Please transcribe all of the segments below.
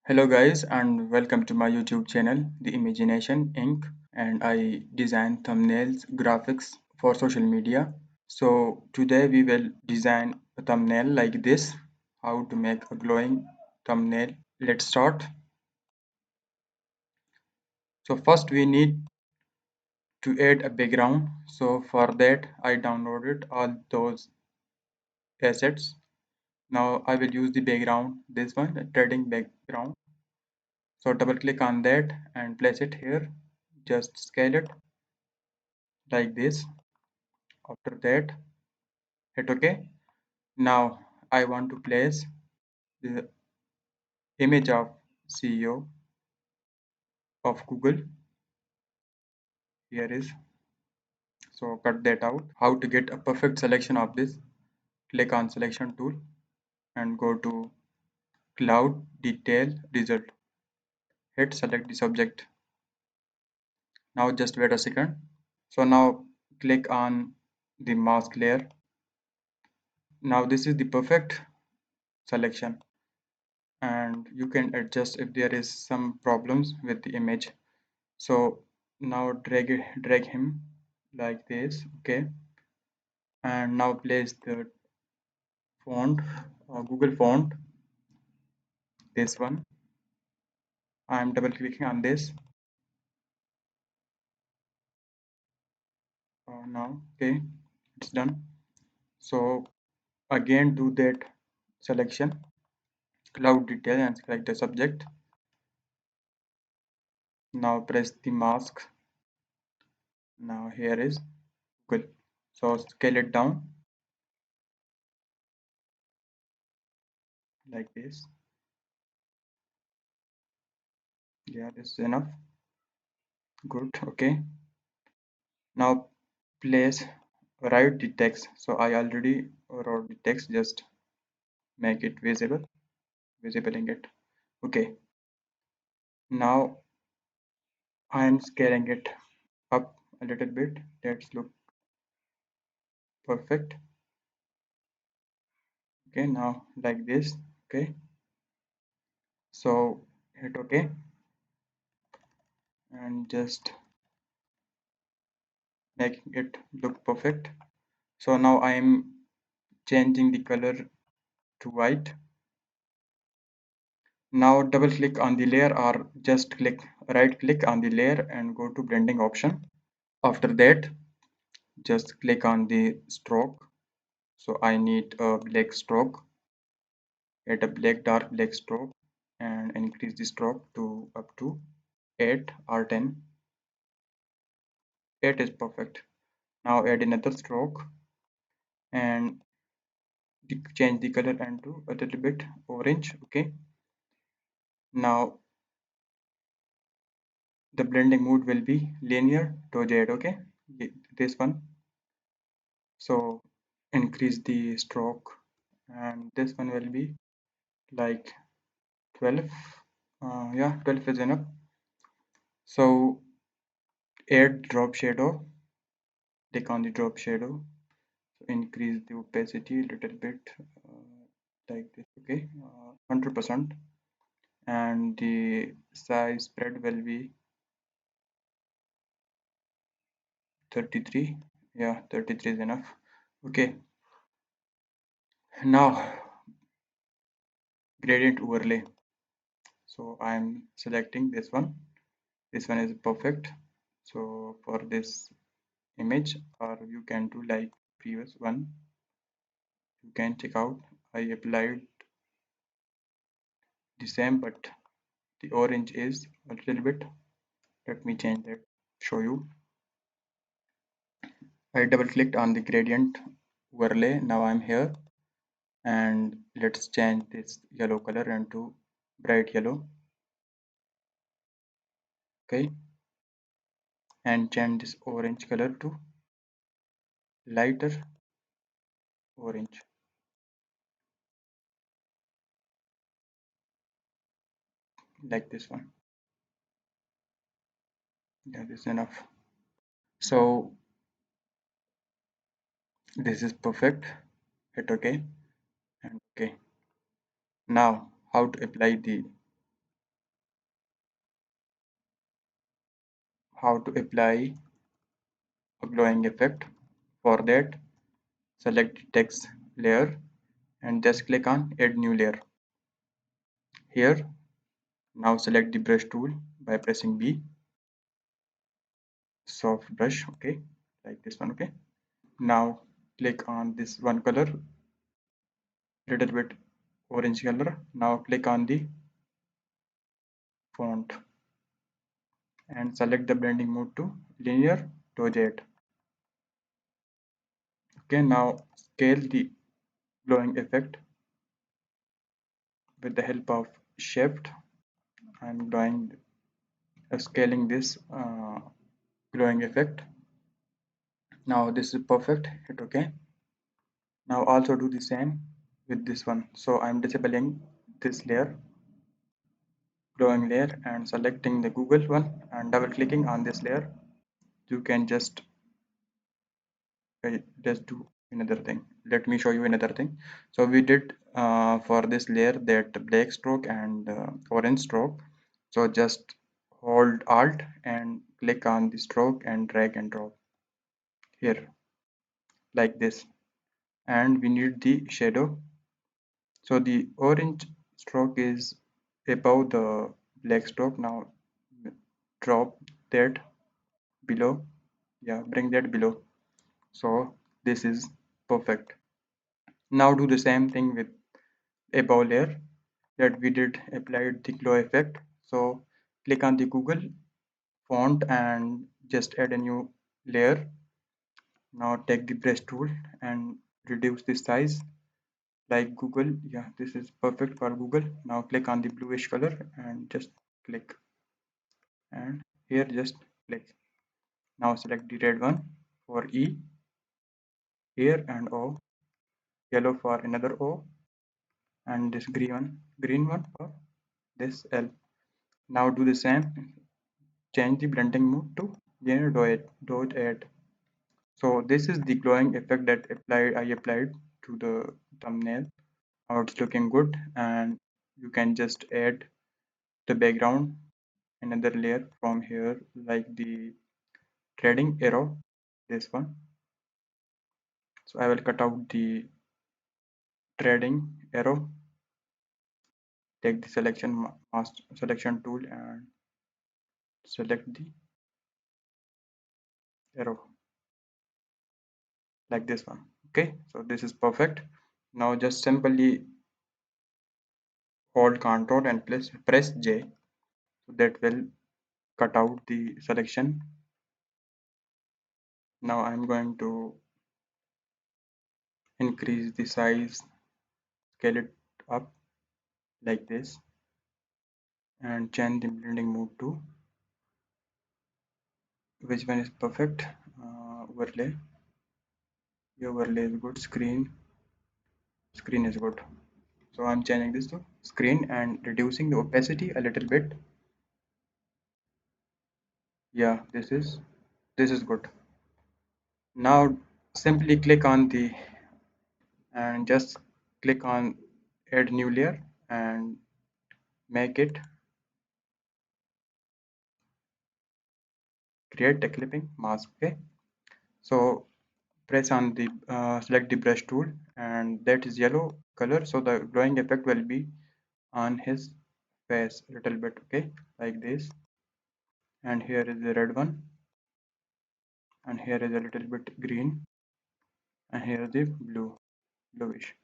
Hello guys and welcome to my YouTube channel The Imagination Inc. And I design thumbnails graphics for social media. So today we will design a thumbnail like this. How to make a glowing thumbnail. Let's start. So first we need to add a background. So for that I downloaded all those assets. Now I will use the background, this one, the trading background. So double click on that and place it here. Just scale it like this. After that, hit OK. Now I want to place the image of CEO of Google. Here is, so cut that out. How to get a perfect selection of this? Click on selection tool and go to cloud detail result. Hit select the subject. Now just wait a second. So now click on the mask layer. Now this is the perfect selection, and you can adjust if there is some problems with the image. So now drag him like this, okay, and now place the font, Google font, this one. I'm double clicking on this now. Okay, it's done. So again do that selection, cloud detail, and select the subject. Now press the mask. Now here is Google. So scale it down like this. Yeah, this is enough. Good. Okay, now place write the text. So I already wrote the text, just make it visibling it. Okay, now I am scaling it up a little bit. Let's look perfect. Okay, now like this. Okay, so hit OK and just making it look perfect. So now I am changing the color to white. Now double click on the layer or just right click on the layer and go to blending option. After that, just click on the stroke. So I need a black stroke. Add a dark black stroke and increase the stroke to up to 8 or 10. 8 is perfect. Now add another stroke and change the color into a little bit orange. Okay, now the blending mode will be linear to Z. Okay, this one. So increase the stroke, and this one will be like 12. Yeah, 12 is enough. So add drop shadow. Click on the drop shadow. So increase the opacity a little bit, like this. Okay, 100%, and the size spread will be 33. Yeah, 33 is enough. Okay, now gradient overlay. So I'm selecting this one. This one is perfect. So for this image, or you can do like previous one, you can check out. I applied the same, but the orange is a little bit. Let me change that, show you. I double clicked on the gradient overlay. Now I'm here, and let's change this yellow color into bright yellow. Okay, and change this orange color to lighter orange, like this one. Yeah, this is enough. So this is perfect. Hit OK and OK. Now how to apply the how to apply a glowing effect. For that, select the text layer and just click on add new layer. Here, now select the brush tool by pressing B, soft brush, okay, like this one, okay. Now click on this one color, little bit orange color. Now click on the font and select the blending mode to linear to jet. Okay, now scale the glowing effect with the help of shift. I'm glowing scaling this glowing effect. Now this is perfect. Hit OK. Now also do the same with this one. So I'm disabling this layer, glowing layer, and selecting the Google one and double clicking on this layer. You can just do another thing. Let me show you another thing. So we did for this layer that black stroke and orange stroke. So just hold alt and click on the stroke and drag and drop here like this. And we need the shadow. So the orange stroke is above the black stroke. Now drop that below. Yeah, bring that below. So this is perfect. Now do the same thing with above layer that we did applied the glow effect. So click on the Google font and just add a new layer. Now take the brush tool and reduce the size like Google. Yeah, this is perfect for Google. Now click on the bluish color and just click, and here just click. Now select the red one for E here and O, yellow for another O, and this green one for this L. Now do the same. Change the blending mode to linear dot add. So this is the glowing effect that I applied to the thumbnail. Now it's looking good, and you can just add the background another layer from here like the threading arrow, this one. So I will cut out the threading arrow, take the mask selection tool and select the arrow like this one. Okay, so this is perfect. Now just simply hold Ctrl and press J, so that will cut out the selection. Now I'm going to increase the size, scale it up like this, and change the blending mode to which one is perfect. Overlay. Your overlay is good. Screen is good. So I'm changing this to screen and reducing the opacity a little bit. Yeah, this is good. Now simply click on the and just click on add new layer and make it create a clipping mask. Okay, so press on the select the brush tool, and that is yellow color, so the glowing effect will be on his face a little bit, okay, like this. And here is the red one, and here is a little bit green, and here is the bluish.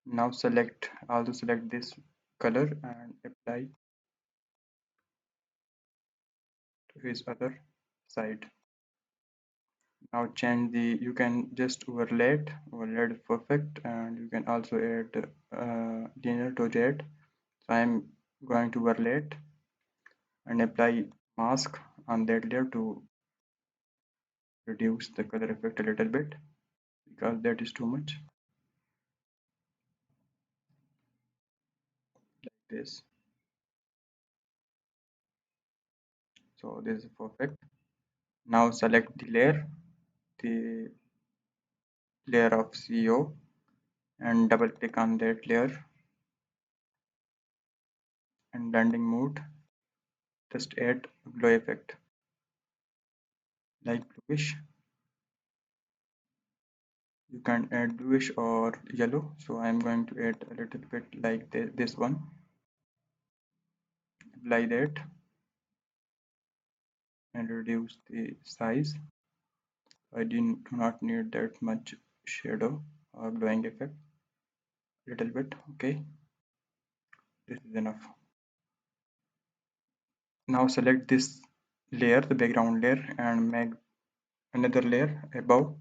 Now select this color and apply to his other side. Now change the, you can just overlay it perfect, and you can also add linear to jet. So I'm going to overlay it and apply mask on that layer to reduce the color effect a little bit because that is too much, like this. So this is perfect. Now select the layer of CEO, and double click on that layer and blending mode, just add glow effect. like bluish. You can add bluish or yellow. So I'm going to add a little bit like this one, apply that and reduce the size. Do not need that much shadow or glowing effect. Little bit, okay. This is enough. Now select this layer, the background layer, and make another layer above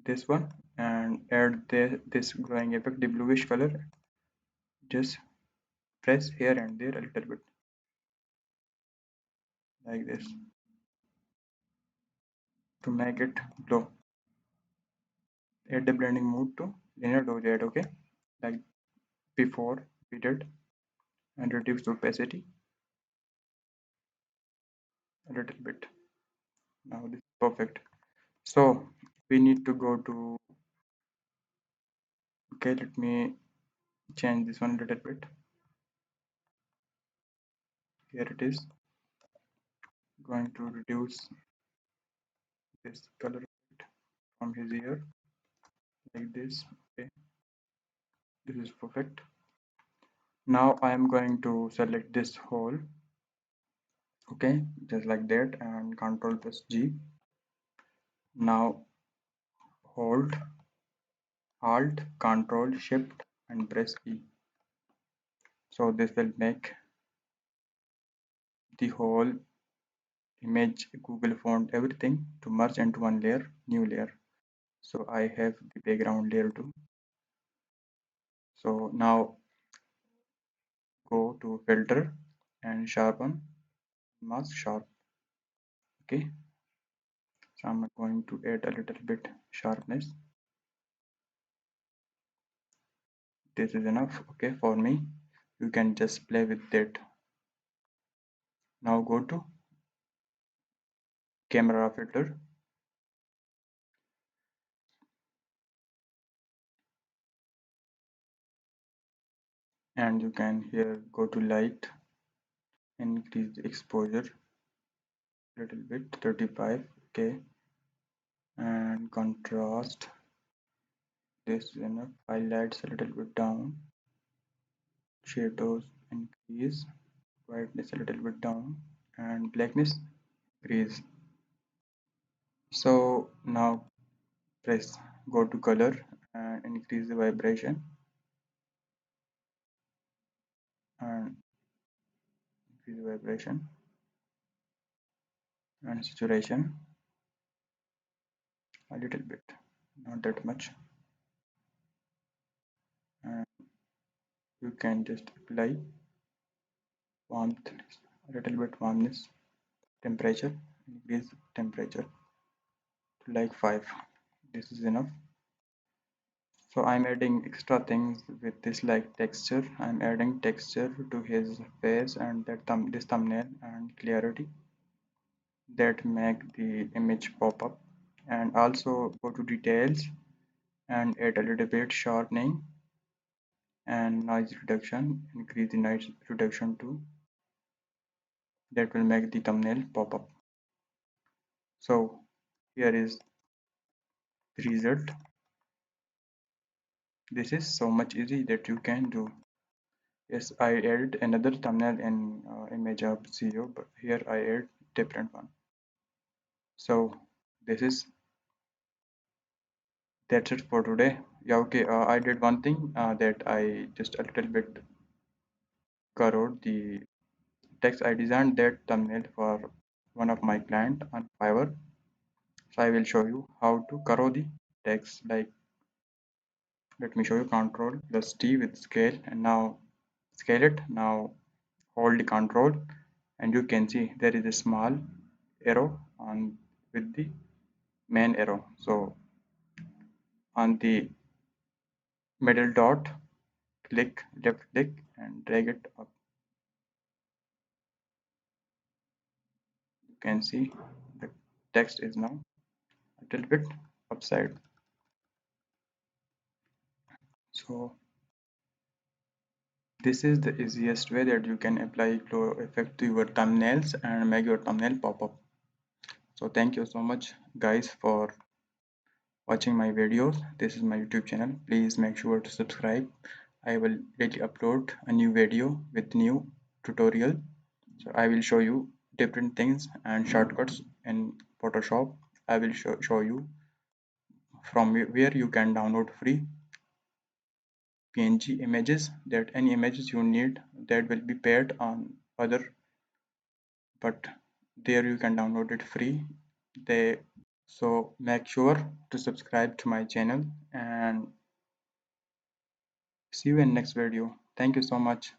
this one and add this glowing effect, the bluish color. Just press here and there a little bit like this to make it glow. Add the blending mode to linear dodge, okay, like before we did, and reduce the opacity a little bit. Now this is perfect. So we need to go to, okay, let me change this one a little bit. Here it is. Going to reduce this color from his ear like this. Okay, this is perfect. Now I am going to select this hole, okay, just like that, and Control plus G. Now hold Alt Control Shift and press E. So this will make the whole image, Google font, everything to merge into one layer, new layer. So I have the background layer too. So now go to filter and sharpen, mask sharp. Okay, so I'm going to add a little bit sharpness. This is enough, okay, for me. You can just play with that. Now go to camera filter and you can here go to light, increase the exposure a little bit, 35, okay, and contrast. This is enough. Highlights a little bit down, shadows increase, brightness a little bit down, and blackness increase. So now press go to color and increase the vibration and increase the vibration and saturation a little bit, not that much, and you can just apply warmth, a little bit warmness, temperature, increase temperature to like 5. This is enough. So I'm adding extra things with this like texture. I'm adding texture to his face and this thumbnail and clarity that make the image pop up. And also go to details and add a little bit sharpening and noise reduction. Increase the noise reduction too. That will make the thumbnail pop up. So here is the result. This is so much easy that you can do. Yes, I added another thumbnail in image of CEO, but here I add different one. So this is that's it for today. Yeah, okay. I did one thing that I just a little bit corrode the text. I designed that thumbnail for one of my client on Fiverr. So I will show you how to corrode the text. Like let me show you. Control plus T with scale, and now scale it. Now hold the control, and you can see there is a small arrow on with the main arrow. So on the middle dot, click left click and drag it up. You can see the text is now a little bit upside. So this is the easiest way that you can apply glow effect to your thumbnails and make your thumbnail pop up. So thank you so much guys for watching my videos. This is my YouTube channel. Please make sure to subscribe. I will daily upload a new video with new tutorial. So I will show you different things and shortcuts in Photoshop. I will show you from where you can download free PNG images, that any images you need that will be paid on other, but there you can download it free. They So make sure to subscribe to my channel and see you in next video. Thank you so much.